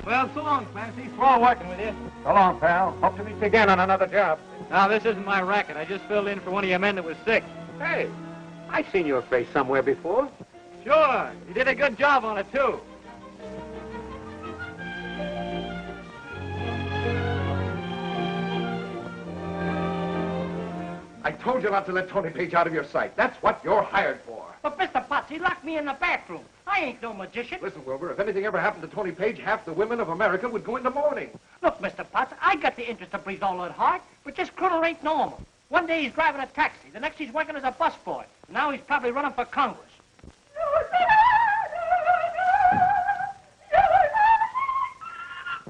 Well, so long, Clancy. Swell working with you. So long, pal. Hope to meet you again on another job. Now, this isn't my racket. I just filled in for one of your men that was sick. Hey, I've seen your face somewhere before. Sure. You did a good job on it, too. I told you not to let Tony Paige out of your sight. That's what you're hired for. But, Mr. Potts, he locked me in the bathroom. I ain't no magician. Listen, Wilbur, if anything ever happened to Tony Paige, half the women of America would go into mourning. Look, Mr. Potts, I got the interest of Brizola at heart, but this criminal ain't normal. One day he's driving a taxi. The next he's working as a busboy. Now he's probably running for Congress.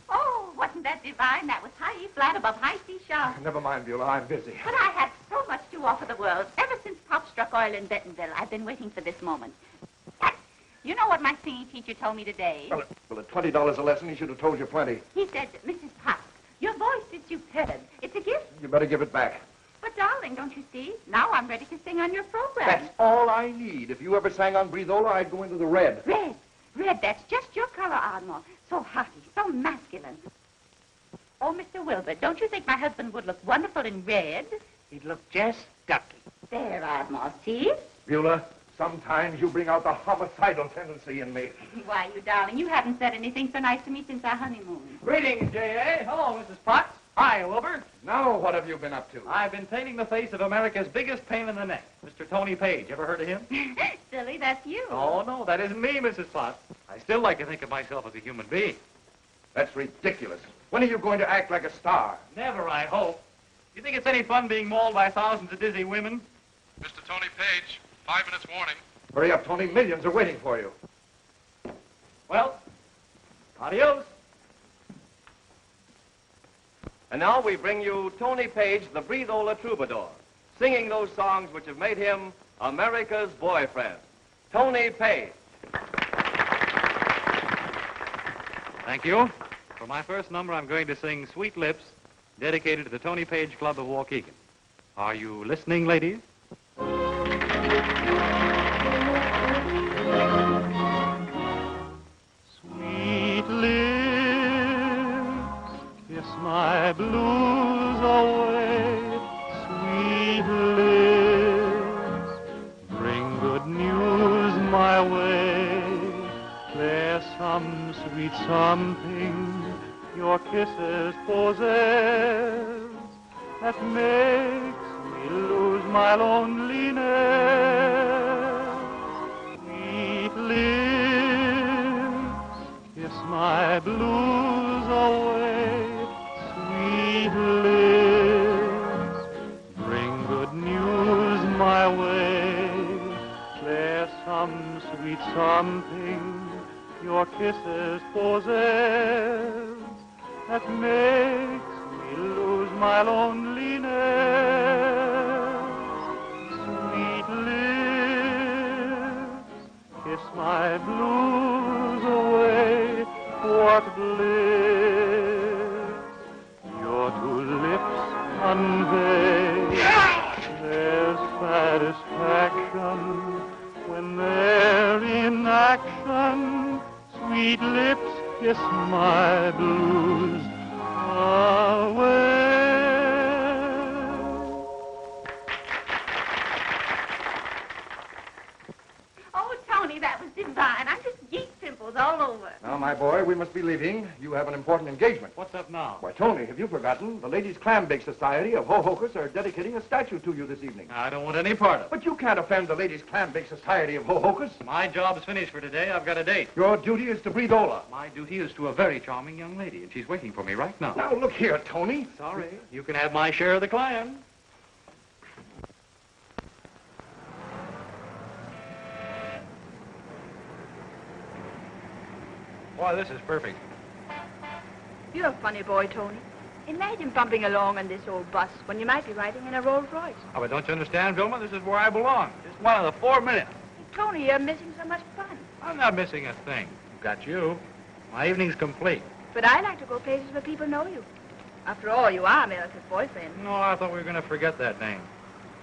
Oh, wasn't that divine? That was high E flat above high C sharp. Never mind, Beulah, I'm busy. But I have so much to offer the world. Ever since Pop struck oil in Bentonville, I've been waiting for this moment. You know what my singing teacher told me today? Well, at $20 a lesson, he should have told you plenty. He said, Mrs. Potts, your voice is superb. It's a gift. You better give it back. But, darling, don't you see? Now I'm ready to sing on your program. That's all I need. If you ever sang on Brizola, I'd go into the red. Red. Red, that's just your color, Ardmore. So hearty, so masculine. Oh, Mr. Wilbur, don't you think my husband would look wonderful in red? He'd look just ducky. There, Ardmore, see? Beulah, sometimes you bring out the homicidal tendency in me. Why, you darling, you haven't said anything so nice to me since our honeymoon. Greetings, J.A. Hello, Mrs. Potts. Hi, Wilbur. Now, what have you been up to? I've been painting the face of America's biggest pain in the neck, Mr. Tony Paige. Ever heard of him? Silly, that's you. Oh, no, that isn't me, Mrs. Potts. I still like to think of myself as a human being. That's ridiculous. When are you going to act like a star? Never, I hope. You think it's any fun being mauled by thousands of dizzy women? Mr. Tony Paige, 5 minutes warning. Hurry up, Tony. Millions are waiting for you. Well, adios. And now we bring you Tony Paige, the Brizola troubadour, singing those songs which have made him America's boyfriend. Tony Paige. Thank you. For my first number, I'm going to sing Sweet Lips, dedicated to the Tony Paige Club of Waukegan. Are you listening, ladies? Sweet lips, kiss my blues away. Sweet lips, bring good news my way. There's some sweet something your kisses possess that makes me lose my loneliness. Sweet lips, kiss my blues away. Sweet lips, bring good news my way. There's some sweet something your kisses possess that makes me lose my loneliness. Sweet lips, kiss my blues away. What bliss your two lips convey. There's satisfaction when they're in action. Sweet lips, kiss my blues away. Oh, Tony, that was divine. I'm just geek pimples all over. Now, my boy, we must be leaving. You have an important engagement. What's up now? Why, Tony, have you forgotten? The Ladies' Clam Bake Society of Hohokus are dedicating a statue to you this evening. I don't want any part of it. But you can't offend the Ladies' Clam Bake Society of Hohokus. My job's finished for today. I've got a date. Your duty is to Brizola. My duty is to a very charming young lady, and she's waiting for me right now. Now, look here, Tony. Sorry. You can have my share of the clam. Boy, this is perfect. You're a funny boy, Tony. Imagine bumping along on this old bus when you might be riding in a Rolls Royce. Oh, but don't you understand, Vilma? This is where I belong. Just one of the 4 minutes. Tony, you're missing so much fun. I'm not missing a thing. Got you. My evening's complete. But I like to go places where people know you. After all, you are America's boyfriend. No, I thought we were going to forget that name.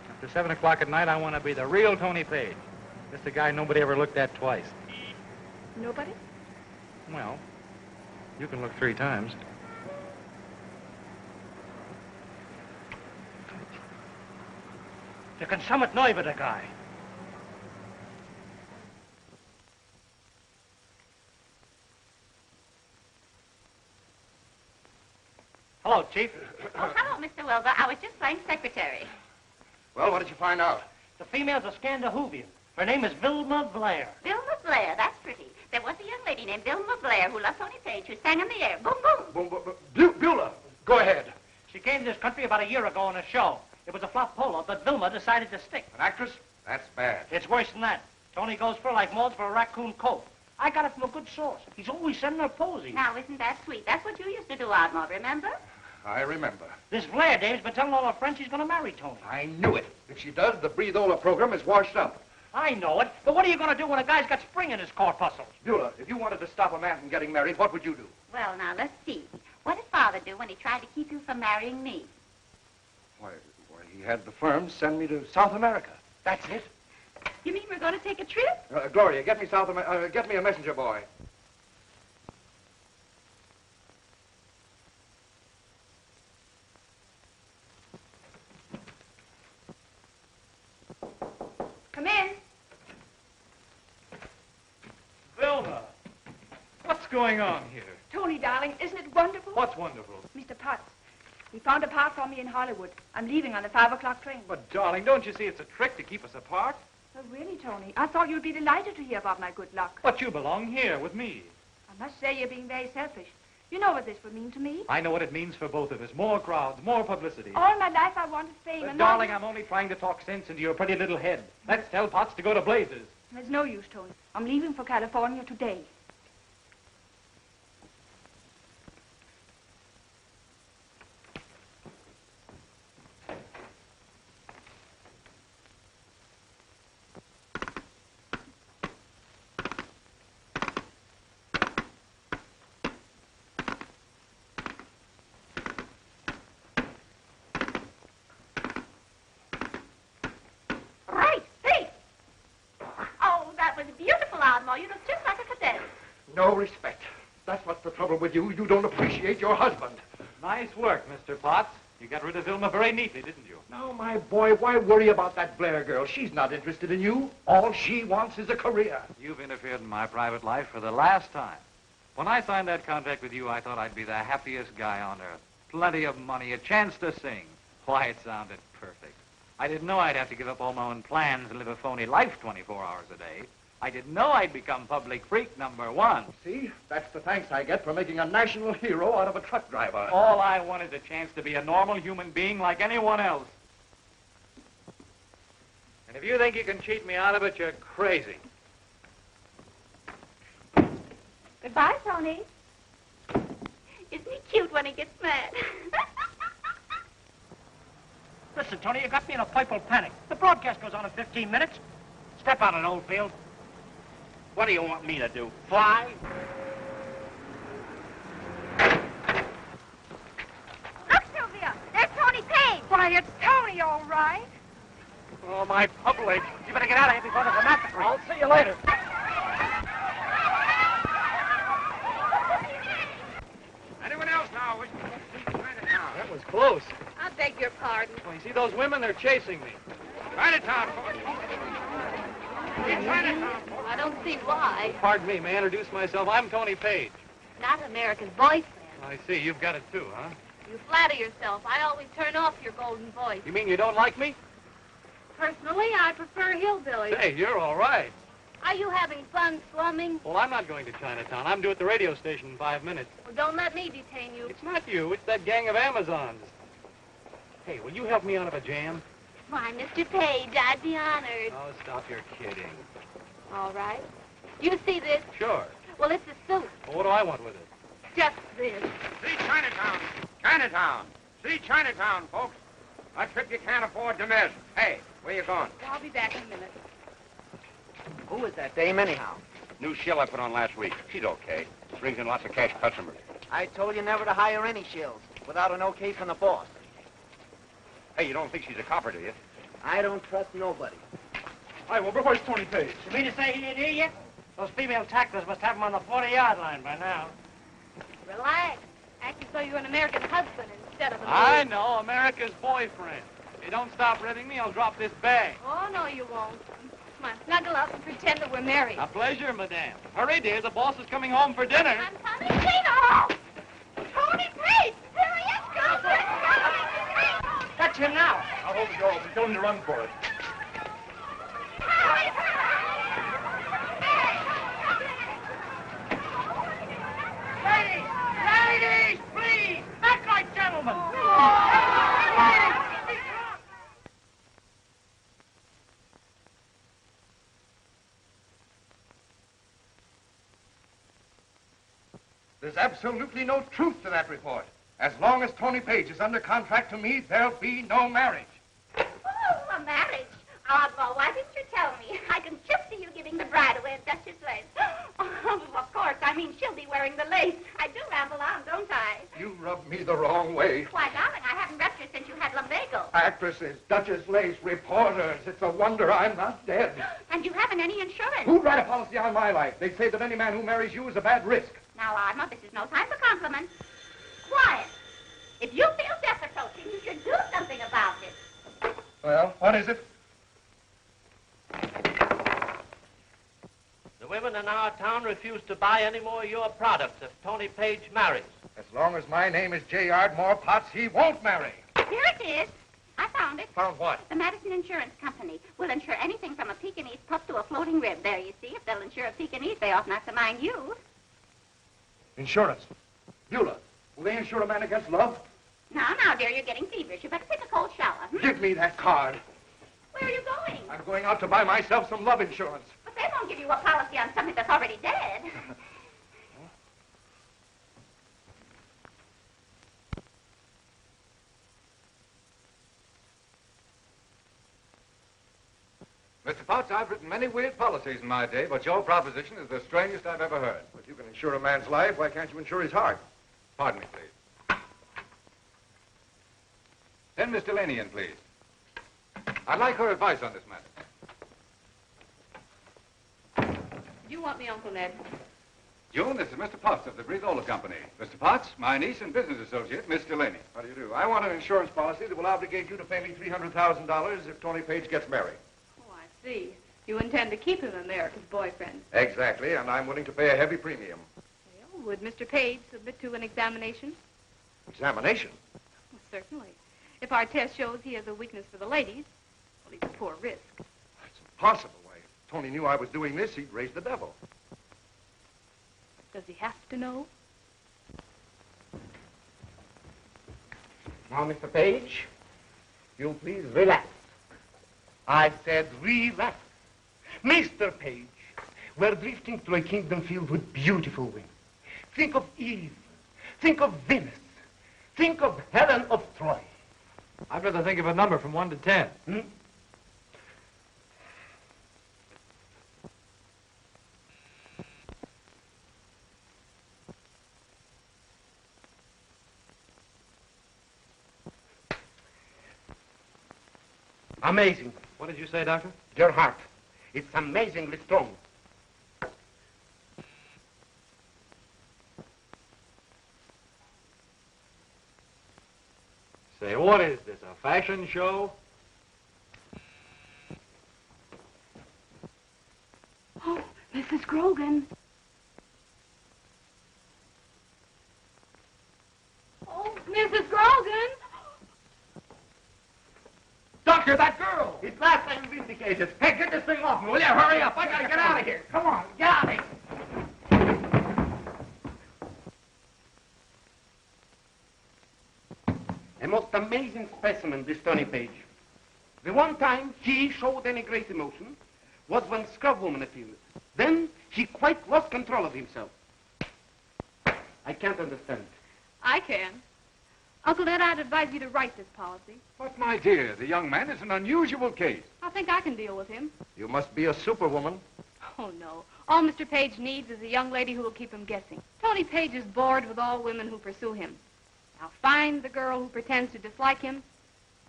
After 7 o'clock at night, I want to be the real Tony Paige. Just a guy nobody ever looked at twice. Nobody? Well, You can look 3 times. You can somewhat know the guy. Hello, Chief. Oh, hello, Mr. Wilbur. I was just playing secretary. Well, what did you find out? The female's a Scandinavian. Her name is Vilma Blair. Vilma Blair, that's pretty. There was a young lady named Vilma Blair who loved Tony Paige, who sang in the air. Boom, boom. Boom, boom, boom. Beulah, go ahead. She came to this country about a year ago on a show. It was a flop polo, but Vilma decided to stick. An actress? That's bad. It's worse than that. Tony goes for like Maud's for a raccoon coat. I got it from a good source. He's always sending her posing. Now, isn't that sweet? That's what you used to do, Ardmore, remember? I remember. This Blair dame's been telling all her friends she's going to marry Tony. I knew it. If she does, the Breathola program is washed up. I know it, but what are you going to do when a guy's got spring in his corpuscles? Beulah, if you wanted to stop a man from getting married, what would you do? Well, now, let's see. What did Father do when he tried to keep you from marrying me? Why, he had the firm send me to South America. That's it? You mean we're going to take a trip? Gloria, get me a messenger boy. Come in. Vilma, what's going on here? Tony, darling, isn't it wonderful? What's wonderful? Mr. Potts, he found a part for me in Hollywood. I'm leaving on the 5 o'clock train. But, darling, don't you see it's a trick to keep us apart? Oh, really, Tony? I thought you'd be delighted to hear about my good luck. But you belong here with me. I must say you're being very selfish. You know what this would mean to me. I know what it means for both of us. More crowds, more publicity. All my life I wanted fame. But, and darling, now... I'm only trying to talk sense into your pretty little head. Let's tell Potts to go to blazes. There's no use, Tony. I'm leaving for California today. You look just like a cadet. No respect. That's what's the trouble with you. You don't appreciate your husband. Nice work, Mr. Potts. You got rid of Vilma very neatly, didn't you? Now, my boy, why worry about that Blair girl? She's not interested in you. All she wants is a career. You've interfered in my private life for the last time. When I signed that contract with you, I thought I'd be the happiest guy on earth. Plenty of money, a chance to sing. Why, it sounded perfect. I didn't know I'd have to give up all my own plans and live a phony life 24 hours a day. I didn't know I'd become public freak #1. See? That's the thanks I get for making a national hero out of a truck driver. All I wanted is a chance to be a normal human being like anyone else. And if you think you can cheat me out of it, you're crazy. Goodbye, Tony. Isn't he cute when he gets mad? Listen, Tony, you got me in a purple panic. The broadcast goes on in 15 minutes. Step out of Oldfield. What do you want me to do? Fly? Look, Sylvia, there's Tony Paige. Why, it's Tony, all right. Oh, my public. You better get out of here before there's a massacre. I'll see you later. Anyone else now wishing to see Chinatown? That was close. I beg your pardon. Well, you see those women? They're chasing me. Chinatown, folks. In Chinatown, folks. I don't see why. Pardon me, may I introduce myself? I'm Tony Paige. Not America's boyfriend. I see. You've got it too, huh? You flatter yourself. I always turn off your golden voice. You mean you don't like me? Personally, I prefer hillbillies. Hey, you're all right. Are you having fun slumming? Well, I'm not going to Chinatown. I'm due at the radio station in 5 minutes. Well, don't let me detain you. It's not you. It's that gang of Amazons. Hey, will you help me out of a jam? Why, Mr. Page, I'd be honored. Oh, stop your kidding. All right. You see this? Sure. Well, it's a suit. Well, what do I want with it? Just this. See Chinatown. Chinatown. See Chinatown, folks. A trip you can't afford to miss. Hey, where you going? I'll be back in a minute. Who is that dame, anyhow? New shill I put on last week. She's okay. Brings in lots of cash customers. I told you never to hire any shills without an okay from the boss. Hey, you don't think she's a copper, do you? I don't trust nobody. Hi, Wilbur. Where's Tony Paige? You mean to say he didn't hear you? Those female tacklers must have him on the 40-yard line by now. Relax. Act as though you're an American husband instead of a I know, America's boyfriend. If you don't stop ribbing me, I'll drop this bag. Oh, no, you won't. Come on, snuggle up and pretend that we're married. A pleasure, madame. Hurry, dear. The boss is coming home for dinner. I'm coming. Tino! Tony Paige! Here he is, girlfriend! Catch him now. I'll hold the door open. Tell him to run for it. Ladies! Ladies, please! Act like gentlemen! There's absolutely no truth to that report. As long as Tony Paige is under contract to me, there'll be no marriage. Oh, a marriage. Oddball, why didn't you tell me? I can just see you giving the bride away at Duchess lace. Oh, of course, I mean, she'll be wearing the lace. I do ramble on, don't I? You rub me the wrong way. Why, darling, I haven't left you since you had lumbago. Actresses, Duchess lace, reporters. It's a wonder I'm not dead. And you haven't any insurance. Who'd write a policy on my life? They say that any man who marries you is a bad risk. Now, Ardmore, this is no time for compliments. Quiet. If you feel death approaching, you should do something about it. Well, what is it? The women in our town refuse to buy any more of your products if Tony Paige marries. As long as my name is J. Ardmore Potts, he won't marry. Here it is. I found it. Found what? The Madison Insurance Company will insure anything from a Pekingese pup to a floating rib. There, you see. If they'll insure a Pekingese, they ought not to mind you. Insurance. Beulah, will they insure a man against love? Now, dear, you're getting feverish. You better take a cold shower. Give me that card. Where are you going? I'm going out to buy myself some love insurance. But they won't give you a policy on something that's already dead. Mr. Potts, I've written many weird policies in my day, but your proposition is the strangest I've ever heard. If you can insure a man's life, why can't you insure his heart? Pardon me, please. Send Miss Delaney in, please. I'd like her advice on this matter. You want me, Uncle Ned? June, this is Mr. Potts of the Breathola Company. Mr. Potts, my niece and business associate, Miss Delaney. How do you do? I want an insurance policy that will obligate you to pay me $300,000 if Tony Paige gets married. Oh, I see. You intend to keep him America's boyfriend. Exactly, and I'm willing to pay a heavy premium. Well, would Mr. Paige submit to an examination? Examination? Well, certainly. If our test shows he has a weakness for the ladies, well, he's a poor risk. That's impossible. Why, if Tony knew I was doing this, he'd raise the devil. Does he have to know? Now, Mr. Paige, you please relax. I said relax. Mr. Paige, we're drifting through a kingdom filled with beautiful women. Think of Eve. Think of Venus. Think of Helen of Troy. I'd rather think of a number from 1 to 10. Hmm? Amazing. What did you say, Doctor? Your heart. It's amazingly strong. Say, what is this, a fashion show? Oh, Mrs. Grogan. Oh, Mrs. Grogan. Doctor, that girl! It's last time vindicated. Hey, get this thing off me, will you? Hurry up. I gotta get out of here. Come on, get out of here. A most amazing specimen, this Tony Paige. The one time he showed any great emotion was when Scrub Woman appeared. Then he quite lost control of himself. I can't understand. I can. Uncle Ned, I'd advise you to write this policy. But, my dear, the young man is an unusual case. I think I can deal with him. You must be a superwoman. Oh, no. All Mr. Paige needs is a young lady who will keep him guessing. Tony Paige is bored with all women who pursue him. Now find the girl who pretends to dislike him,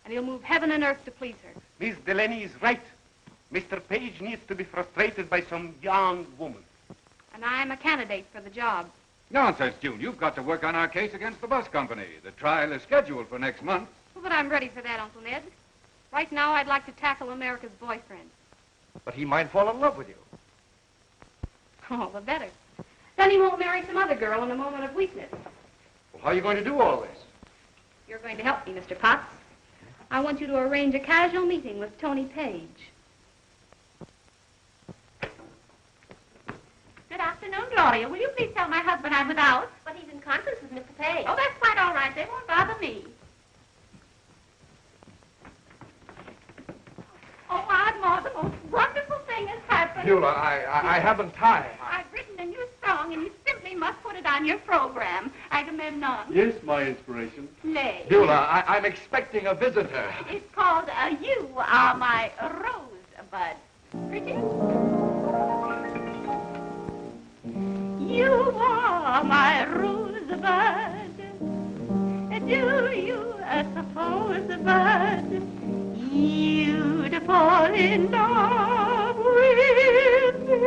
and he'll move heaven and earth to please her. Miss Delaney is right. Mr. Paige needs to be frustrated by some young woman. And I'm a candidate for the job. Nonsense, June. You've got to work on our case against the bus company. The trial is scheduled for next month. Well, but I'm ready for that, Uncle Ned. Right now, I'd like to tackle America's boyfriend. But he might fall in love with you. Oh, the better. Then he won't marry some other girl in a moment of weakness. Well, how are you going to do all this? You're going to help me, Mr. Potts. I want you to arrange a casual meeting with Tony Paige. Good afternoon, Gloria. Will you please tell my husband I'm without? But he's in conference with Mr. Paige. Oh, that's quite all right. They won't bother me. Oh, Ardmore, the most wonderful thing has happened. Beulah, I haven't time. I've written a new song, and you simply must put it on your program. Agamemnon. Yes, my inspiration. Play. Beulah, I'm expecting a visitor. It's called You Are My Rosebud. Pretty? You are my rosebud. Do you suppose, bud, you'd fall in love with me?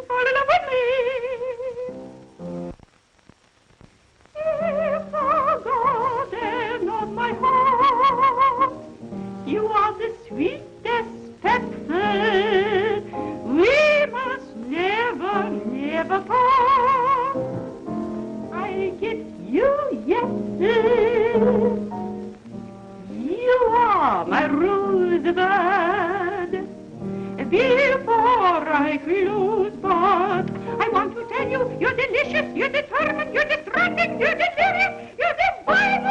Fall in love with me. If I go there, not my heart, you are the sweetest pepper. We must never, never part. I'll get you yet. You are my rosebud. Before I close, but I want to tell you, you're delicious, you're determined, you're distracting, you're delirious, you're divine,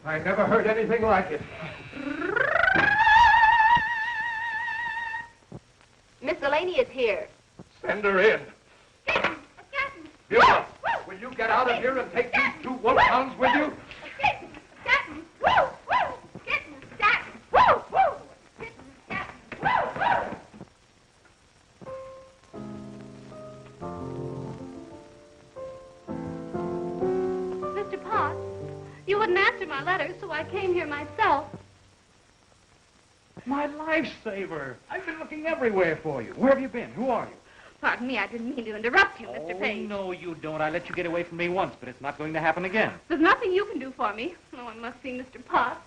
I never heard anything like it. Miss Delaney is here. Send her in. Beulah, will you get out of here and take these two wolfhounds with you? Mr. Potts, you wouldn't answer my letters, so I came here myself. My lifesaver. I've been looking everywhere for you. Where have you been? Who are you? Pardon me, I didn't mean to interrupt you, Mr. Page. No, you don't. I let you get away from me once, but it's not going to happen again. There's nothing you can do for me. Oh, I must see Mr. Potts.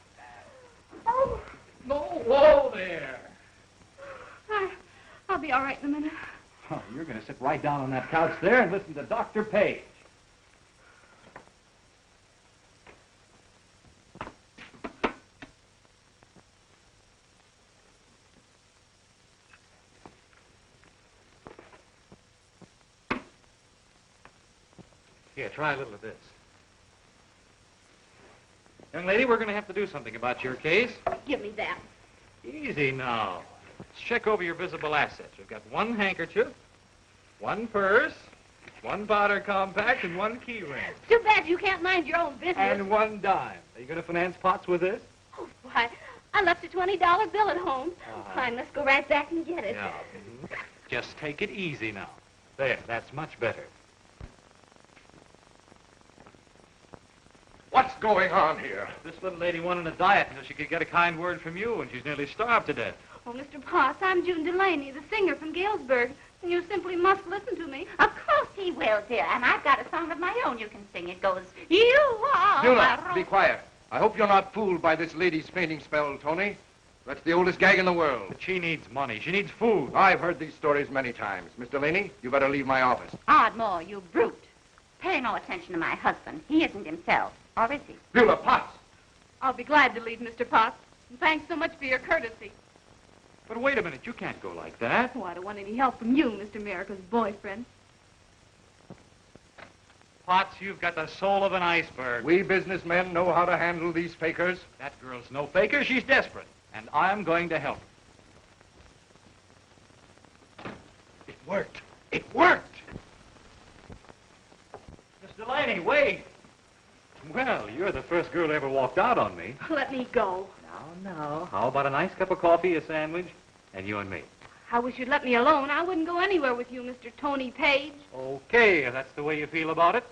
Oh. No, whoa there. I'll be all right in a minute. Oh, you're going to sit right down on that couch there and listen to Dr. Paige. Here, try a little of this. Young lady, we're going to have to do something about your case. Give me that. Easy now. Let's check over your visible assets. We've got one handkerchief, one purse, one powder compact, and one key ring. Too bad you can't mind your own business. And one dime. Are you going to finance Potts with this? Oh, why, I left a $20 bill at home. I must go right back and get it. Yeah. Just take it easy now. There, that's much better. What's going on here? This little lady wanted a diet until she could get a kind word from you, and she's nearly starved to death. Oh, Mr. Potts, I'm June Delaney, the singer from Galesburg, and you simply must listen to me. Of course he will, dear. And I've got a song of my own you can sing. It goes, you are Beulah, my be quiet. I hope you're not fooled by this lady's fainting spell, Tony. That's the oldest gag in the world. But she needs money. She needs food. I've heard these stories many times. Miss Delaney, you better leave my office. Ardmore, you brute. Pay no attention to my husband. He isn't himself. Or is he? Beulah, Potts! I'll be glad to leave, Mr. Potts. And thanks so much for your courtesy. But wait a minute. You can't go like that. Oh, I don't want any help from you, Mr. America's boyfriend. Potts, you've got the soul of an iceberg. We businessmen know how to handle these fakers. That girl's no faker. She's desperate. And I'm going to help her. It worked. It worked! Miss Delaney, wait. Well, you're the first girl who ever walked out on me. Let me go. Now, how about a nice cup of coffee, a sandwich, and you and me? I wish you'd let me alone. I wouldn't go anywhere with you, Mr. Tony Paige. Okay, if that's the way you feel about it.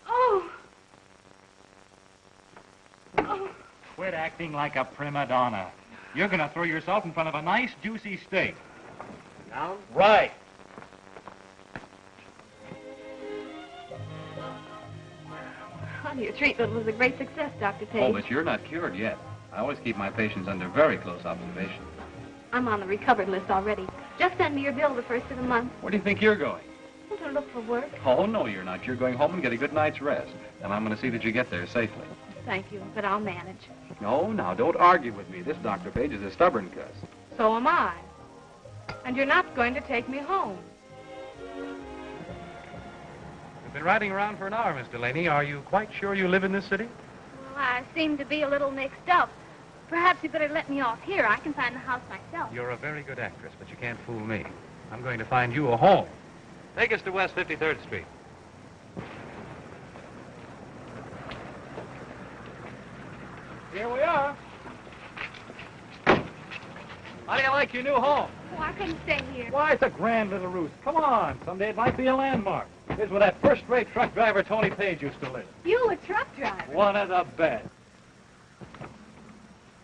Oh. Quit acting like a prima donna. You're going to throw yourself in front of a nice, juicy steak. Down? Right. Well, your treatment was a great success, Dr. Page. Oh, but you're not cured yet. I always keep my patients under very close observation. I'm on the recovered list already. Just send me your bill the first of the month. Where do you think you're going? To look for work. Oh, no, you're not. You're going home and get a good night's rest. And I'm going to see that you get there safely. Thank you, but I'll manage. No, now, don't argue with me. This Dr. Page is a stubborn cuss. So am I. And you're not going to take me home. You've been riding around for an hour, Miss Delaney. Are you quite sure you live in this city? Well, I seem to be a little mixed up. Perhaps you better let me off here. I can find the house myself. You're a very good actress, but you can't fool me. I'm going to find you a home. Take us to West 53rd Street. Here we are. How do you like your new home? Oh, I couldn't stay here. Why, it's a grand little roost. Come on. Someday it might be a landmark. Here's where that first-rate truck driver Tony Paige used to live. You a truck driver? One of the best.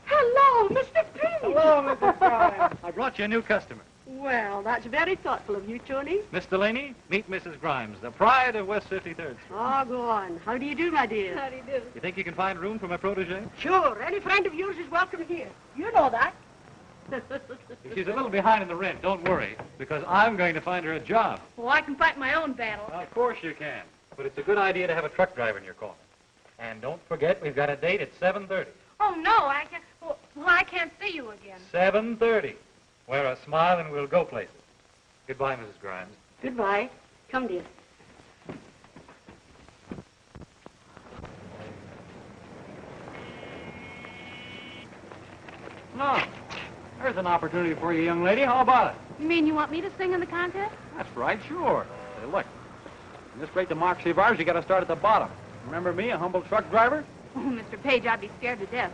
Hello, Mr. Page. Hello, Mrs. Grimes. I brought you a new customer. Well, that's very thoughtful of you, Tony. Miss Delaney, meet Mrs. Grimes, the pride of West 53rd Street. Oh, go on. How do you do, my dear? How do you do? You think you can find room for my protege? Sure. Any friend of yours is welcome here. You know that. If she's a little behind in the rent, don't worry, because I'm going to find her a job. Well, I can fight my own battle. Well, of course you can. But it's a good idea to have a truck driver in your corner. And don't forget, we've got a date at 7:30. Oh, no, I can't. Well, I can't see you again. 7:30. Wear a smile and we'll go places. Goodbye, Mrs. Grimes. Goodbye. Come, dear. No. There's an opportunity for you, young lady. How about it? You mean you want me to sing in the contest? That's right, sure. Say, look, in this great democracy of ours, you got to start at the bottom. Remember me, a humble truck driver? Oh, Mr. Page, I'd be scared to death.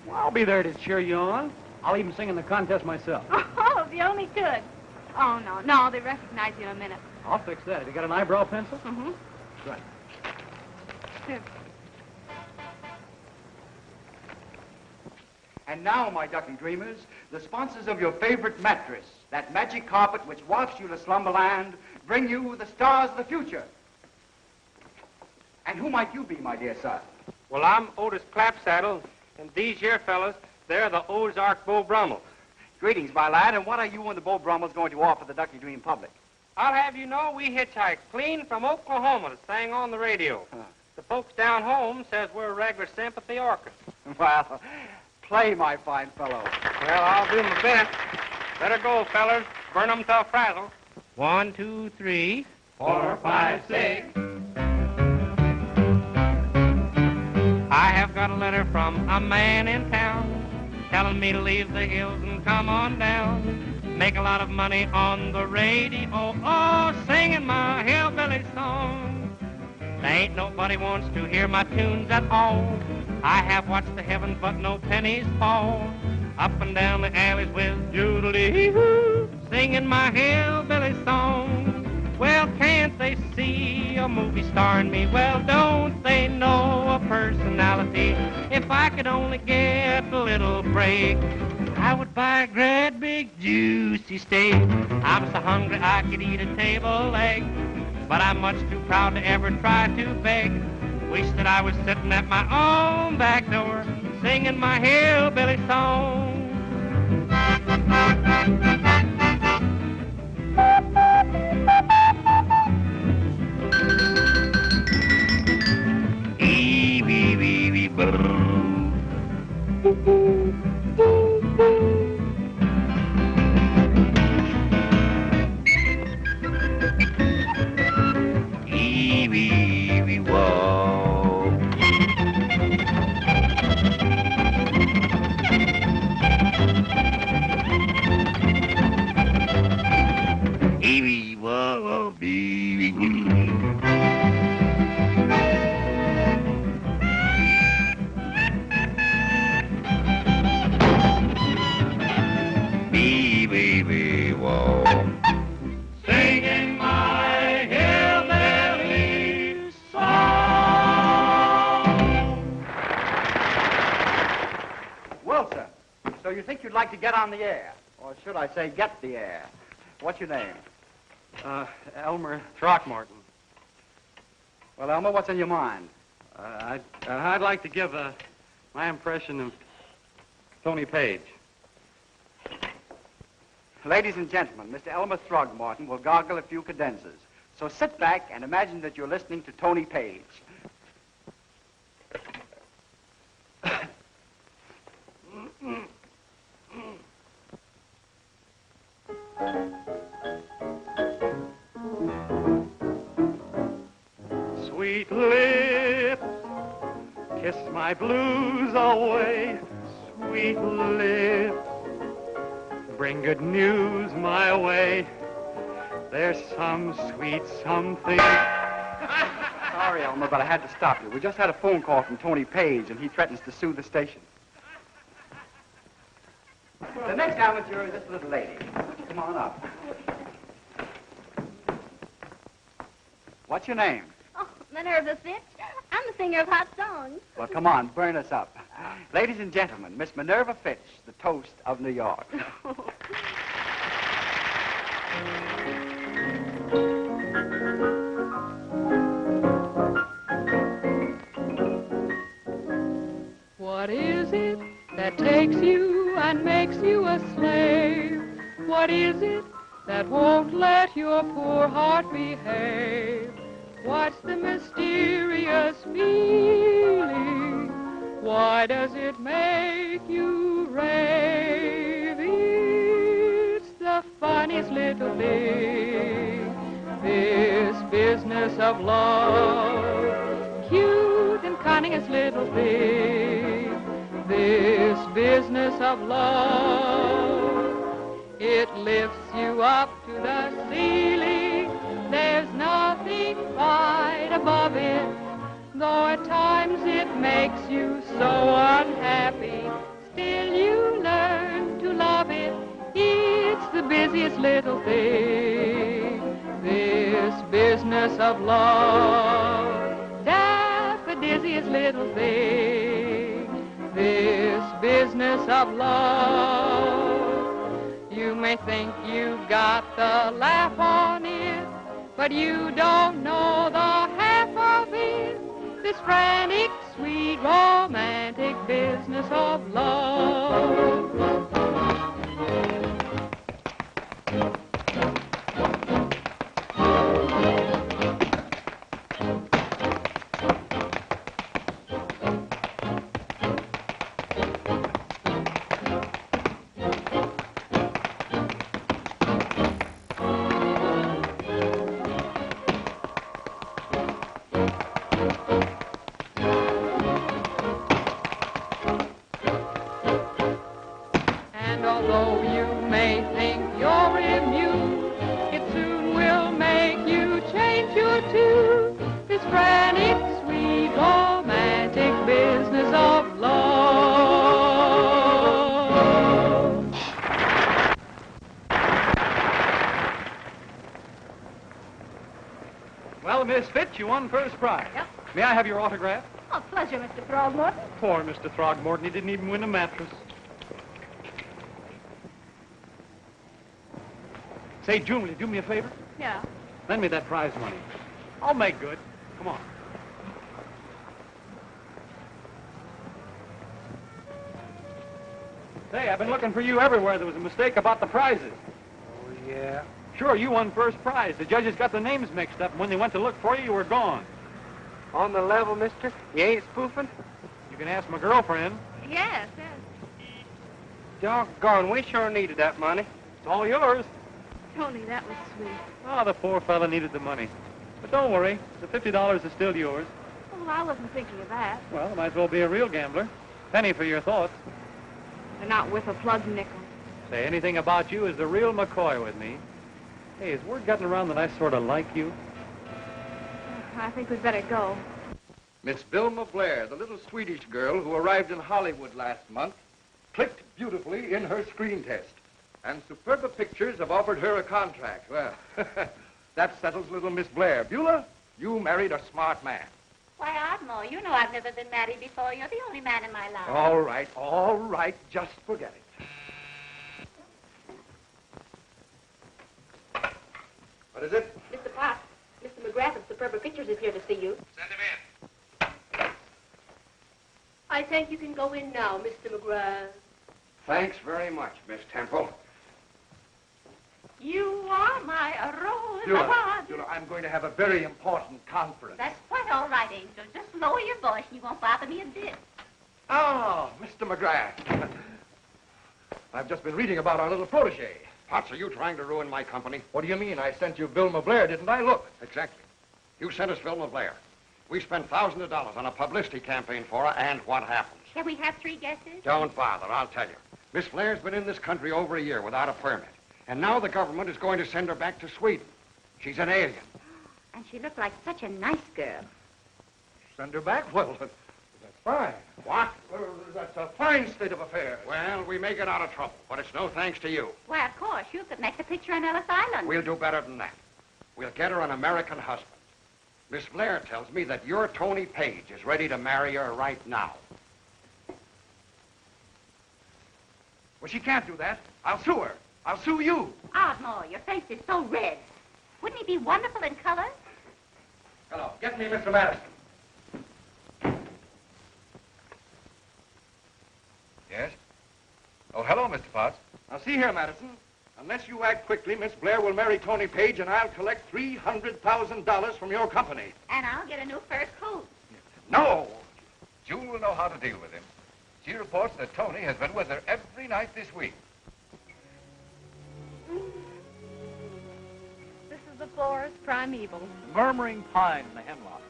Well, I'll be there to cheer you on. I'll even sing in the contest myself. Oh, if you only could. Oh, no, they recognize you in a minute. I'll fix that. Have you got an eyebrow pencil? Mm-hmm. Right. Here. And now, my ducky dreamers, the sponsors of your favorite mattress, that magic carpet which wafts you to slumberland, bring you the stars of the future. And who might you be, my dear son? Well, I'm Otis Clapsaddle, and these here fellas, they're the Ozark Beau Brummels. Greetings, my lad, and what are you and the Beau Brummels going to offer the Ducky Dream public? I'll have you know we hitchhiked clean from Oklahoma to sing on the radio. The folks down home says we're a regular sympathy orchestra. Well, play, my fine fellow. Well, I'll do my best. Better go, fellas. Burn 'em till frazzle. 1, 2, 3, 4, 5, 6. I have got a letter from a man in town telling me to leave the hills and come on down. Make a lot of money on the radio, oh, singing my hillbilly song. There ain't nobody wants to hear my tunes at all. I have watched the heavens, but no pennies fall. Up and down the alleys with doodly-hoo, singing my hillbilly song. Well, can't they see a movie star in me? Well, don't they know a personality? If I could only get a little break, I would buy a great big juicy steak. I'm so hungry I could eat a table leg, but I'm much too proud to ever try to beg. Wish that I was sitting at my own back door, singing my hillbilly song. you think you'd like to get on the air? Or should I say get the air? What's your name? Elmer Throckmorton. Well, Elmer, what's in your mind? I'd like to give my impression of Tony Paige. Ladies and gentlemen, Mr. Elmer Throckmorton will gargle a few cadenzas. So sit back and imagine that you're listening to Tony Paige. Sweet lips, kiss my blues away. Sweet lips, bring good news my way. There's some sweet something. Sorry, Elmer, but I had to stop you. We just had a phone call from Tony Paige, and he threatens to sue the station. The next amateur is this little lady. Come on up. What's your name? Oh, Minerva Fitch. I'm the singer of hot songs. Well, come on, burn us up. Ladies and gentlemen, Miss Minerva Fitch, the toast of New York. What is it that takes you and makes you a slave? What is it that won't let your poor heart behave? What's the mysterious feeling? Why does it make you rave? It's the funniest little thing, this business of love. Cute and cunningest little thing, this business of love. It lifts you up to the ceiling, there's nothing quite above it. Though at times it makes you so unhappy, still you learn to love it. It's the busiest little thing, this business of love. Daffodizziest little thing, this business of love. You may think you've got the laugh on it, but you don't know the half of it. This frantic, sweet, romantic business of love. Miss Fitch, you won first prize. Yep. May I have your autograph? Oh, pleasure, Mr. Throgmorton. Poor Mr. Throgmorton, he didn't even win a mattress. Say, June, will you do me a favor? Yeah. Lend me that prize money. I'll make good. Come on. Say, I've been looking for you everywhere. There was a mistake about the prizes. Oh, yeah? Sure, you won first prize. The judges got the names mixed up, and when they went to look for you, you were gone. On the level, mister? You ain't spoofing? You can ask my girlfriend. Yes, yes. Doggone, we sure needed that money. It's all yours. Tony, that was sweet. Oh, the poor fella needed the money. But don't worry, the $50 is still yours. Oh, well, I wasn't thinking of that. Well, might as well be a real gambler. Penny for your thoughts. They're not worth a plug nickel. Say, anything about you is the real McCoy with me. Hey, is word gotten around that I sort of like you? I think we'd better go. Miss Vilma Blair, the little Swedish girl who arrived in Hollywood last month, clicked beautifully in her screen test. And Superba Pictures have offered her a contract. Well, that settles little Miss Blair. Beulah, you married a smart man. Why, Ardmore, you know I've never been married before. You're the only man in my life. All right, just forget it. What is it? Mr. Potts, Mr. McGrath of Superba Pictures is here to see you. Send him in. I think you can go in now, Mr. McGrath. Thanks very much, Miss Temple. You are my rose. Eula, I'm going to have a very important conference. That's quite all right, Angel. Just lower your voice and you won't bother me a bit. Oh, Mr. McGrath. I've just been reading about our little protege. Potts, are you trying to ruin my company? What do you mean? I sent you Vilma Blair, didn't I? Look. Exactly. You sent us Vilma Blair. We spent thousands of dollars on a publicity campaign for her, and what happens? Can we have 3 guesses? Don't bother, I'll tell you. Miss Blair's been in this country over a year without a permit. And now the government is going to send her back to Sweden. She's an alien. And she looked like such a nice girl. Send her back? Well, that's fine. What? That's a fine state of affairs. Well, we may get out of trouble, but it's no thanks to you. Why, of course. You could make the picture on Ellis Island. We'll do better than that. We'll get her an American husband. Miss Blair tells me that your Tony Paige is ready to marry her right now. Well, she can't do that. I'll sue her. I'll sue you. Ardmore, your face is so red. Wouldn't he be wonderful in color? Hello. Get me Mr. Madison. Yes? Oh, hello, Mr. Potts. Now, see here, Madison. Unless you act quickly, Miss Blair will marry Tony Paige, and I'll collect $300,000 from your company. And I'll get a new fur coat. No! June will know how to deal with him. She reports that Tony has been with her every night this week. This is the forest primeval. Murmuring pine in the hemlock.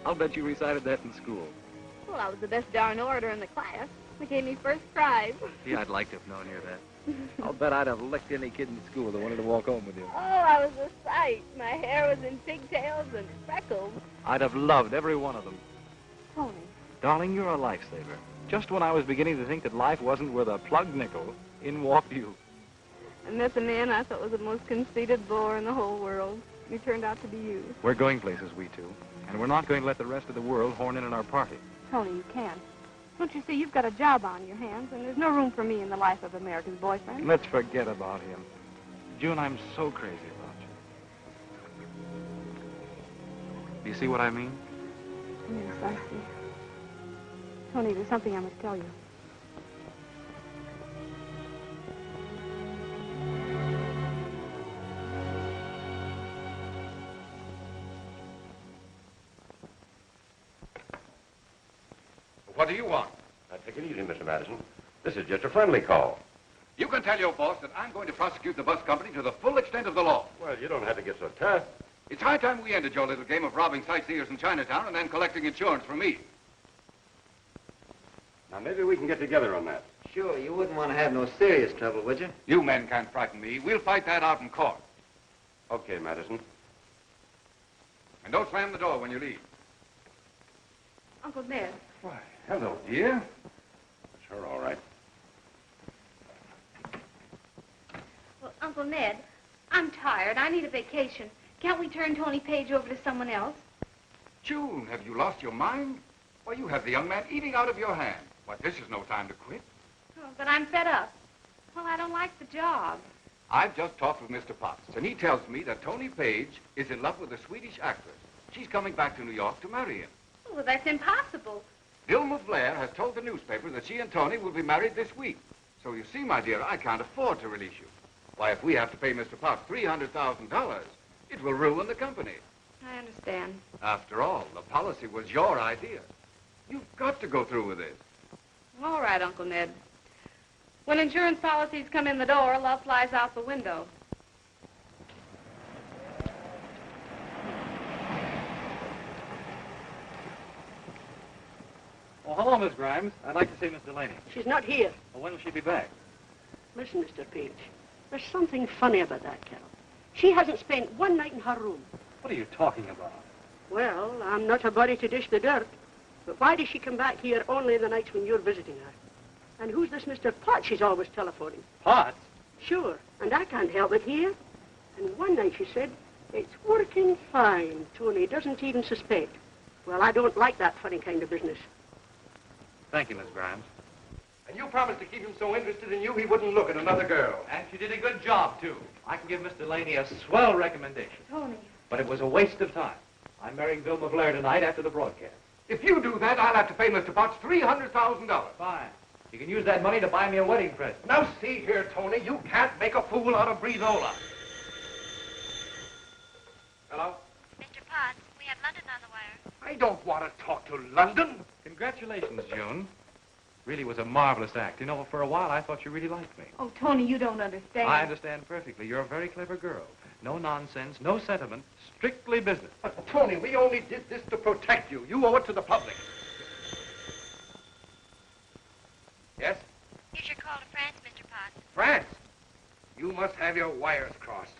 I'll bet you recited that in school. Well, I was the best darn orator in the class. They gave me first prize. Gee, I'd like to have known you that. I'll bet I'd have licked any kid in school that wanted to walk home with you. Oh, I was a sight. My hair was in pigtails and freckles. I'd have loved every one of them. Tony. Darling, you're a lifesaver. Just when I was beginning to think that life wasn't worth a plugged nickel, in walked you. I met the man I thought was the most conceited bore in the whole world. He turned out to be you. We're going places, we two. And we're not going to let the rest of the world horn in on our party. Tony, you can't. Don't you see, you've got a job on your hands, and there's no room for me in the life of America's boyfriend. Let's forget about him. June, I'm so crazy about you. Do you see what I mean? Yes, I see. Tony, there's something I must tell you. What do you want? Now, take it easy, Mr. Madison. This is just a friendly call. You can tell your boss that I'm going to prosecute the bus company to the full extent of the law. Well, you don't have to get so tough. It's high time we ended your little game of robbing sightseers in Chinatown and then collecting insurance from me. Now, maybe we can get together on that. Sure, you wouldn't want to have no serious trouble, would you? You men can't frighten me. We'll fight that out in court. Okay, Madison. And don't slam the door when you leave. Uncle Ned. Why, hello, dear. That's her, all right. Well, Uncle Ned, I'm tired. I need a vacation. Can't we turn Tony Paige over to someone else? June, have you lost your mind? Why, you have the young man eating out of your hand. Why, this is no time to quit. Oh, but I'm fed up. Well, I don't like the job. I've just talked with Mr. Potts, and he tells me that Tony Paige is in love with a Swedish actress. She's coming back to New York to marry him. Well, that's impossible. Vilma Blair has told the newspaper that she and Tony will be married this week. So you see, my dear, I can't afford to release you. Why, if we have to pay Mr. Potts $300,000, it will ruin the company. I understand. After all, the policy was your idea. You've got to go through with it. All right, Uncle Ned. When insurance policies come in the door, love flies out the window. Oh, hello, Miss Grimes. I'd like to see Miss Delaney. She's not here. Well, when will she be back? Listen, Mr. Paige. There's something funny about that girl. She hasn't spent one night in her room. What are you talking about? Well, I'm not a body to dish the dirt. But why does she come back here only the nights when you're visiting her? And who's this Mr. Potts she's always telephoning? Potts? Sure, and I can't help it here. And one night she said, it's working fine. Tony doesn't even suspect. Well, I don't like that funny kind of business. Thank you, Miss Grimes. And you promised to keep him so interested in you he wouldn't look at another girl. And she did a good job, too. I can give Miss Delaney a swell recommendation. Tony. But it was a waste of time. I'm marrying Vilma Blair tonight after the broadcast. If you do that, I'll have to pay Mr. Potts $300,000. Fine. You can use that money to buy me a wedding present. Now see here, Tony, you can't make a fool out of Brizola. Hello? Mr. Potts, we have London on the wire. I don't want to talk to London. Congratulations, June. Really was a marvelous act. You know, for a while I thought you really liked me. Oh, Tony, you don't understand. I understand perfectly. You're a very clever girl. No nonsense, no sentiment, strictly business. But, Tony, we only did this to protect you. You owe it to the public. Yes? Here's your call to France, Mr. Potts. France? You must have your wires crossed.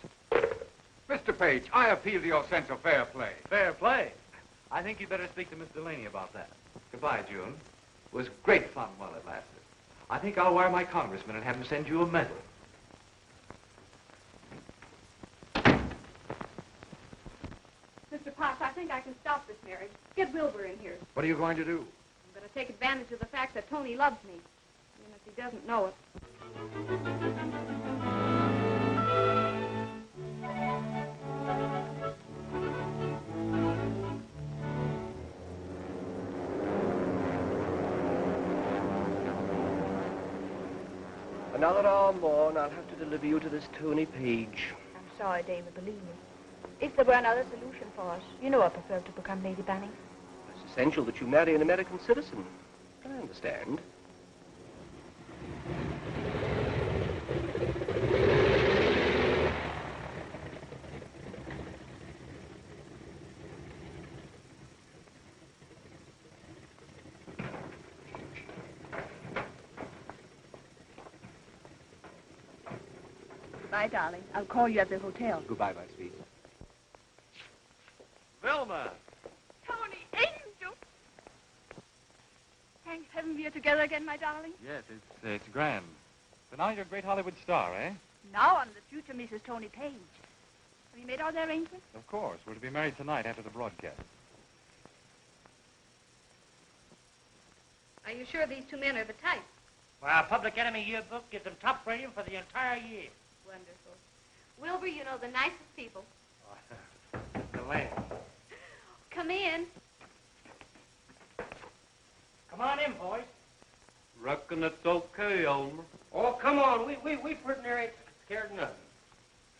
Mr. Page, I appeal to your sense of fair play. Fair play. I think you'd better speak to Miss Delaney about that. Goodbye, June. It was great fun while it lasted. I think I'll wire my congressman and have him send you a medal. Mr. Potts, I think I can stop this marriage. Get Wilbur in here. What are you going to do? I'm going to take advantage of the fact that Tony loves me, even if he doesn't know it. Another hour more, and I'll have to deliver you to this Tony Paige. I'm sorry, David, believe me. If there were another solution for us, you know I prefer to become Lady Banning. It's essential that you marry an American citizen. I understand. Bye, darling. I'll call you at the hotel. Goodbye, my sweet. Vilma! Tony, angel! Thank heaven we are together again, my darling. Yes, it's grand. So now you're a great Hollywood star, eh? Now I'm the future Mrs. Tony Paige. Have you made all the arrangements? Of course. We're to be married tonight after the broadcast. Are you sure these two men are the type? Well, Public Enemy Yearbook gives them top rating for the entire year. Wonderful. Wilbur, you know the nicest people. Delaney. Come in. Come on in, boys. Reckon it's okay, Elmer. Oh, come on. We pretty near ain't scared of nothing.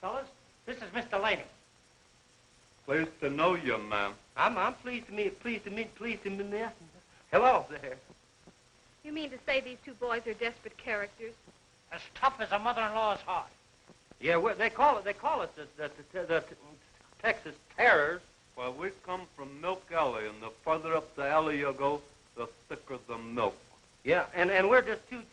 Fellas, this is Miss Delaney. Pleased to know you, ma'am. I'm pleased to meet. Hello there. You mean to say these two boys are desperate characters? As tough as a mother-in-law's heart. Yeah, they call us the Texas Terrors. Well, we come from Milk Alley, and the farther up the alley you go, the thicker the milk. Yeah, and we're just two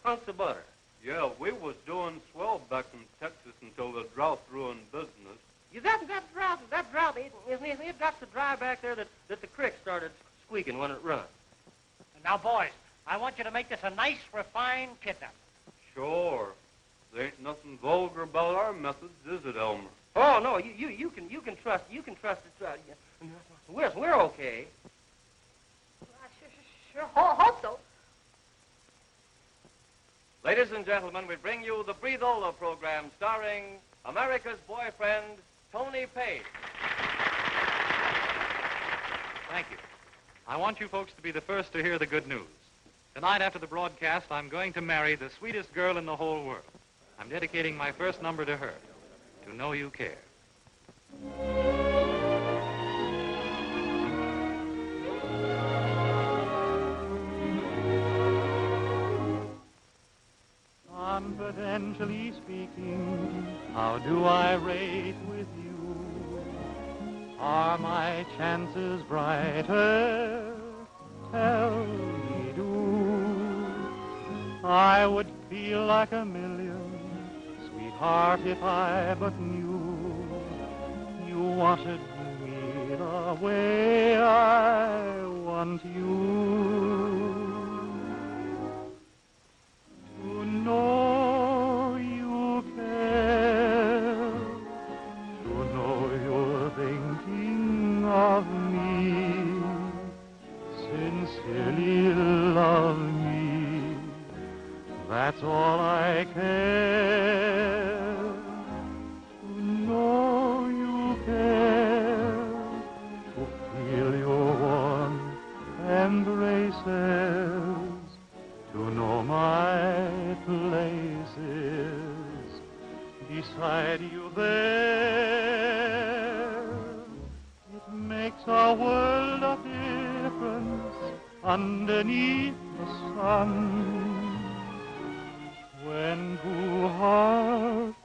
chunks of butter. Yeah, we was doing swell back in Texas until the drought ruined business. Yeah, that drought, it got so dry back there that the creek started squeaking when it run. Now, boys, I want you to make this a nice, refined kidnap. Sure. There ain't nothing vulgar about our methods, is it, Elmer? Oh no, you can trust it. We're okay. Sure hope so. Ladies and gentlemen, we bring you the Breathola program starring America's boyfriend, Tony Paige. Thank you. I want you folks to be the first to hear the good news. Tonight after the broadcast, I'm going to marry the sweetest girl in the whole world. I'm dedicating my first number to her, To Know You Care. Confidentially speaking, how do I rate with you? Are my chances brighter? Tell me, do. I would feel like a million, sweetheart, if I but knew you wanted me the way I want you. To know you care, to know you're thinking of me, sincerely love me, That's all I care. To know you care, to feel your warm embraces, to know my places beside you there. It makes a world of difference underneath the sun. When two hearts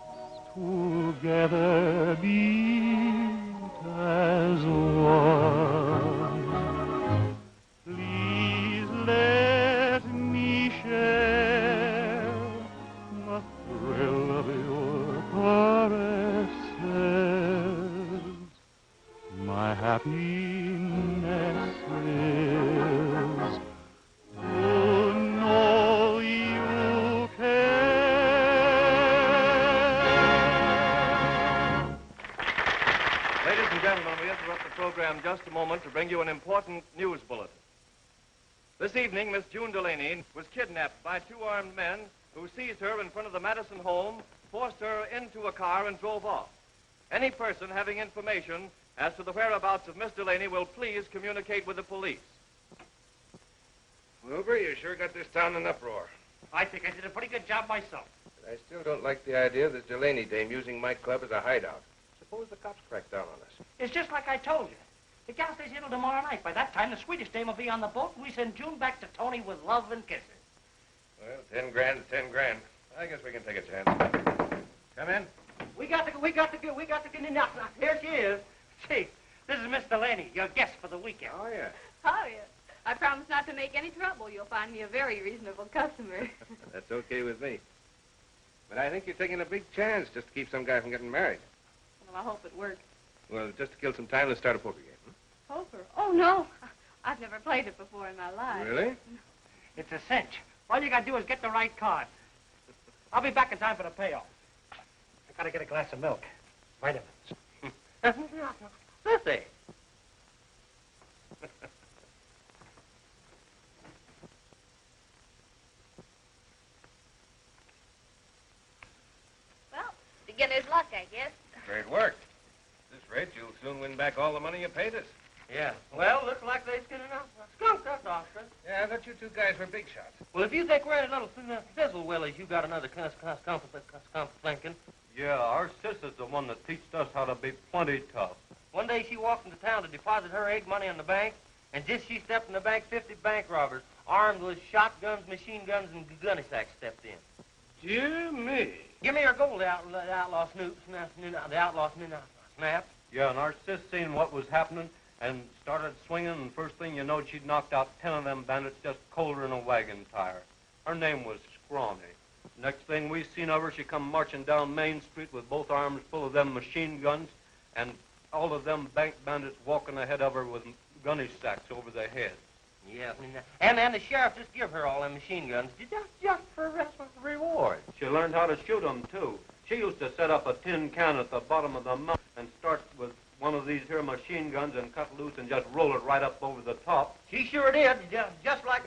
together beat as one, please let me share the thrill of your caresses. My happiness is to know you care. Ladies and gentlemen, we interrupt the program just a moment to bring you an important news bulletin. This evening, Miss June Delaney was kidnapped by two armed men who seized her in front of the Madison home, forced her into a car, and drove off. Any person having information as to the whereabouts of Miss Delaney will please communicate with the police. Wilbur, you sure got this town in an uproar. I think I did a pretty good job myself. But I still don't like the idea of this Delaney dame using my club as a hideout. Suppose the cops crack down on us. It's just like I told you. The gal stays here till tomorrow night. By that time, the Swedish dame will be on the boat, and we send June back to Tony with love and kisses. Well, 10 grand is 10 grand. I guess we can take a chance. Come in. We got to get in now. Here she is. See, this is Miss Delaney, your guest for the weekend. Oh, yeah. Oh, yes. I promise not to make any trouble. You'll find me a very reasonable customer. That's okay with me. But I think you're taking a big chance just to keep some guy from getting married. Well, I hope it works. Well, just to kill some time, let's start a poker game. Poker? Oh, no. I've never played it before in my life. Really? It's a cinch. All you got to do is get the right card. I'll be back in time for the payoff. I got to get a glass of milk. Vitamins. Listen. Well, beginner's luck, I guess. Great work. At this rate, you'll soon win back all the money you paid us. Yeah. Well, looks like they're skinning out. Skunk, that's Oscar. Yeah, I thought you two guys were big shots. Well, if you think we're any little fizzle willies, you got another complaint. Yeah, our sister's the one that teached us how to be plenty tough. One day she walked into town to deposit her egg money in the bank, and just she stepped in the bank, 50 bank robbers, armed with shotguns, machine guns, and gunny sacks stepped in. Dear me. Give me your gold, the outlaw snap. Yeah, and our sis seen what was happening and started swinging, and first thing you know, she'd knocked out 10 of them bandits just colder than a wagon tire. Her name was Scrawny. Next thing we seen of her, she come marching down Main Street with both arms full of them machine guns, and all of them bank bandits walking ahead of her with gunny sacks over their heads. Yeah, and the sheriff just give her all them machine guns just for a reward. She learned how to shoot them, too. She used to set up a tin can at the bottom of the mountain and start with one of these here machine guns and cut loose and just roll it right up over the top. She sure did, just like...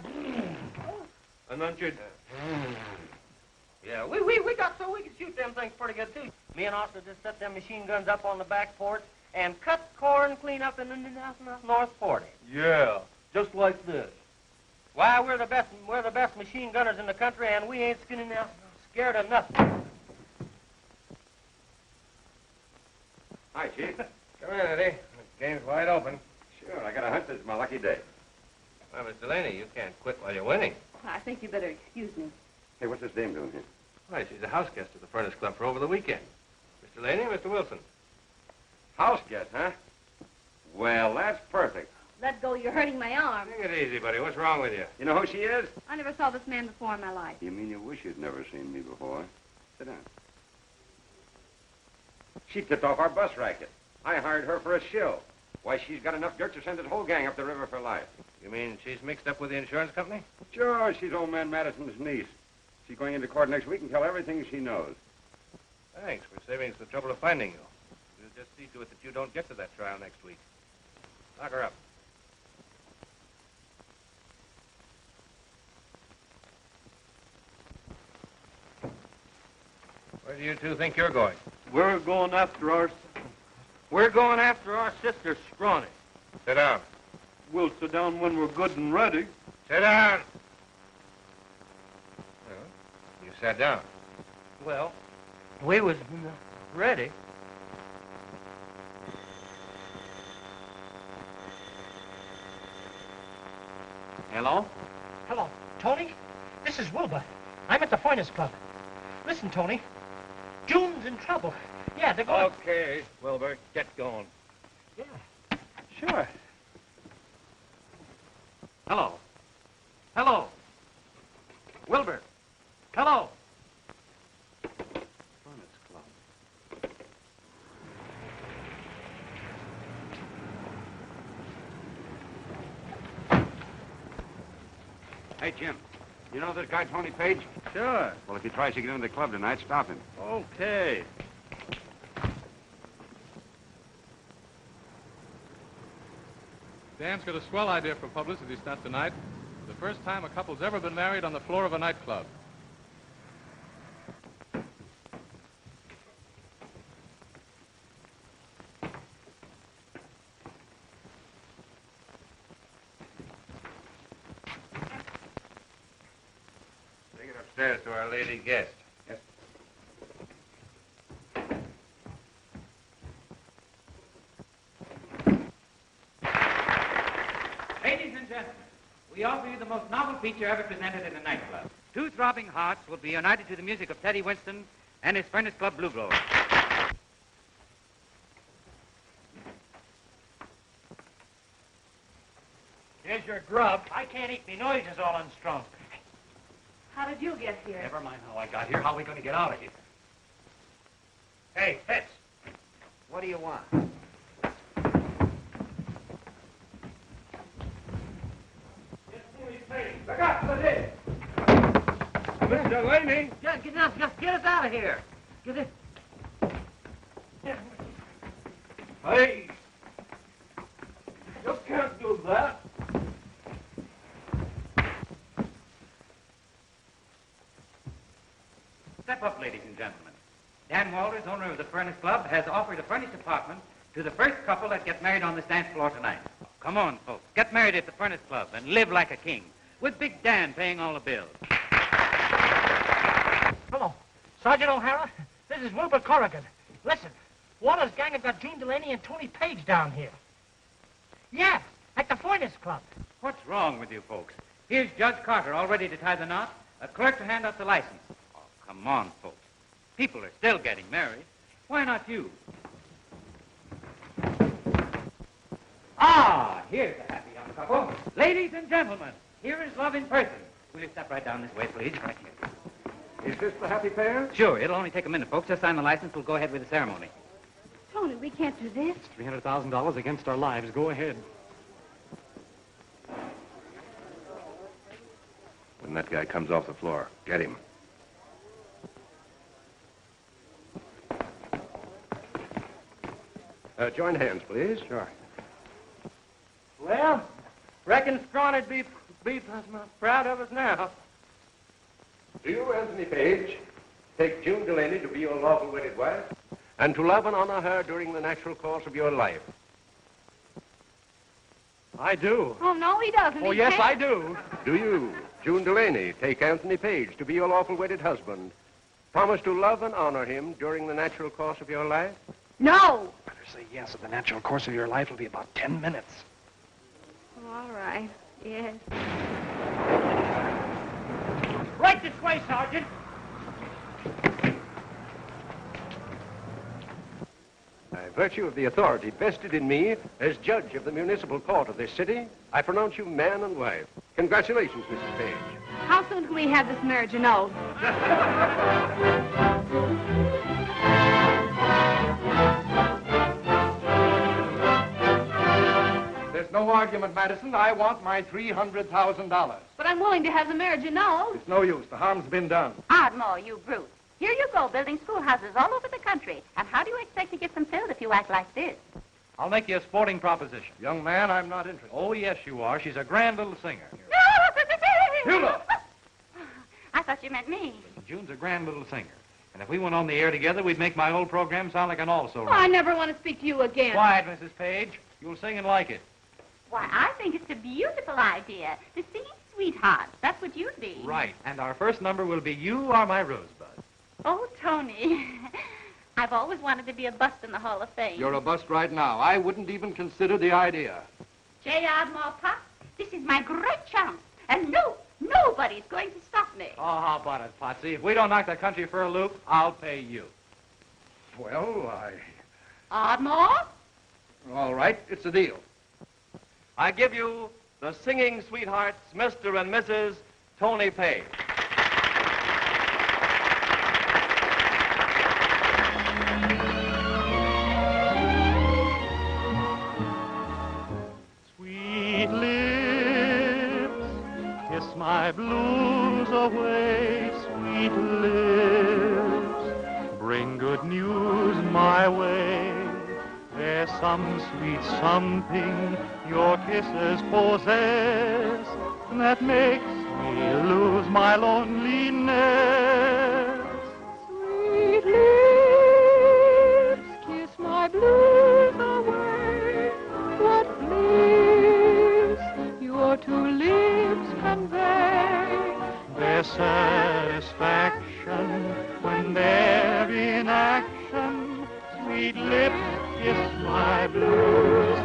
And then she'd... Yeah, we got so we could shoot them things pretty good, too. Me and Oscar just set them machine guns up on the back porch and cut corn clean up in the North 40. Yeah, just like this. Why, we're the best machine gunners in the country, and we ain't scared of nothing. Hi, Chief. Come in, Eddie. The game's wide open. Sure, I got a hunch this is my lucky day. Well, Miss Delaney, you can't quit while you're winning. I think you better excuse me. Hey, what's this dame doing here? Why, she's a house guest at the Furnace Club for over the weekend. Miss Delaney, Mr. Wilson. House guest, huh? Well, that's perfect. Let go, you're hurting my arm. Take it easy, buddy. What's wrong with you? You know who she is? I never saw this man before in my life. You mean you wish you'd never seen me before? Sit down. She tipped off our bus racket. I hired her for a shill. Why, she's got enough dirt to send the whole gang up the river for life. You mean she's mixed up with the insurance company? Sure, she's old man Madison's niece. She's going into court next week and tell everything she knows. Thanks for saving us the trouble of finding you. We'll just see to it that you don't get to that trial next week. Lock her up. Where do you two think you're going? We're going after our sister, Scrawny. Sit down. We'll sit down when we're good and ready. Sit down. Well, you sat down. Well, we was ready. Hello? Hello, Tony. This is Wilbur. I'm at the Finest Club. Listen, Tony. June's in trouble. Yeah, they're going... Okay, Wilbur, get going. Yeah, sure. Hello. Hello. Wilbur. Hello. Hey, Jim. You know this guy, Tony Paige? Sure. Well, if he tries to get into the club tonight, stop him. Okay. Dan's got a swell idea for publicity stunt tonight. The first time a couple's ever been married on the floor of a nightclub. Take it upstairs to our lady guest. Yes. Ladies and gentlemen, we offer you the most novel feature ever presented in a nightclub. Two throbbing hearts will be united to the music of Teddy Winston and his Furnace Club Blue Glow. Here's your grub. I can't eat. Me nose is all unstrung. How did you get here? Never mind how I got here. How are we going to get out of here? Hey, Fitz. What do you want? Look out, look it. Mr. Delaney! Get us out of here. Get it. Hey! You can't do that. Step up, ladies and gentlemen. Dan Walters, owner of the Furnace Club, has offered a furnished apartment to the first couple that get married on this dance floor tonight. Come on, folks. Get married at the Furnace Club and live like a king, with Big Dan paying all the bills. Hello, Sergeant O'Hara. This is Wilbur Corrigan. Listen, Walter's gang have got June Delaney and Tony Paige down here. Yeah, at the Furnace Club. What's wrong with you folks? Here's Judge Carter all ready to tie the knot, a clerk to hand out the license. Oh, come on, folks. People are still getting married. Why not you? Ah, here's a happy young couple. Ladies and gentlemen, here is love in person. Will you step right down this way, please? Right here. Is this the happy pair? Sure, it'll only take a minute, folks. Just sign the license. We'll go ahead with the ceremony. Tony, we can't do this. $300,000 against our lives. Go ahead. When that guy comes off the floor, get him. Join hands, please. Sure. Well, reckon Scrawny'd be proud of us now. Do you, Anthony Paige, take June Delaney to be your lawful wedded wife, and to love and honor her during the natural course of your life? I do. Oh, no, he doesn't. Oh, He yes, can't. I do. Do you, June Delaney, take Anthony Paige to be your lawful wedded husband, promise to love and honor him during the natural course of your life? No. Better say yes, or the natural course of your life will be about 10 minutes. All right. Yes. Right this way, Sergeant. By virtue of the authority vested in me as judge of the municipal court of this city, I pronounce you man and wife. Congratulations, Mrs. Paige. How soon can we have this marriage annulled? There's no argument, Madison. I want my $300,000. But I'm willing to have the marriage annulled. It's no use. The harm's been done. Ardmore, you brute. Here you go, building schoolhouses all over the country. And how do you expect to get them filled if you act like this? I'll make you a sporting proposition. Young man, I'm not interested. Oh, yes, you are. She's a grand little singer. Hilda! I thought you meant me. June's a grand little singer. And if we went on the air together, we'd make my old program sound like an also Oh, I never want to speak to you again. Quiet, Mrs. Paige. You'll sing and like it. Why, I think it's a beautiful idea. The singing sweetheart. That's what you'd be. Right. And our first number will be You Are My Rosebud. Oh, Tony. I've always wanted to be a bust in the Hall of Fame. You're a bust right now. I wouldn't even consider the idea. J. Ardmore Pop, this is my great chance. And nobody's going to stop me. Oh, how about it, Potsy? If we don't knock the country for a loop, I'll pay you. Well, Ardmore? All right, it's a deal. I give you the singing sweethearts, Mr. and Mrs. Tony Paige. Sweet lips, kiss my blues away, sweet lips, bring good news my way. There's some sweet something your kisses possess that makes me lose my loneliness. Sweet lips, kiss my blues away. What bliss your two lips convey. There's satisfaction when they're in action. Sweet lips, kiss my blues.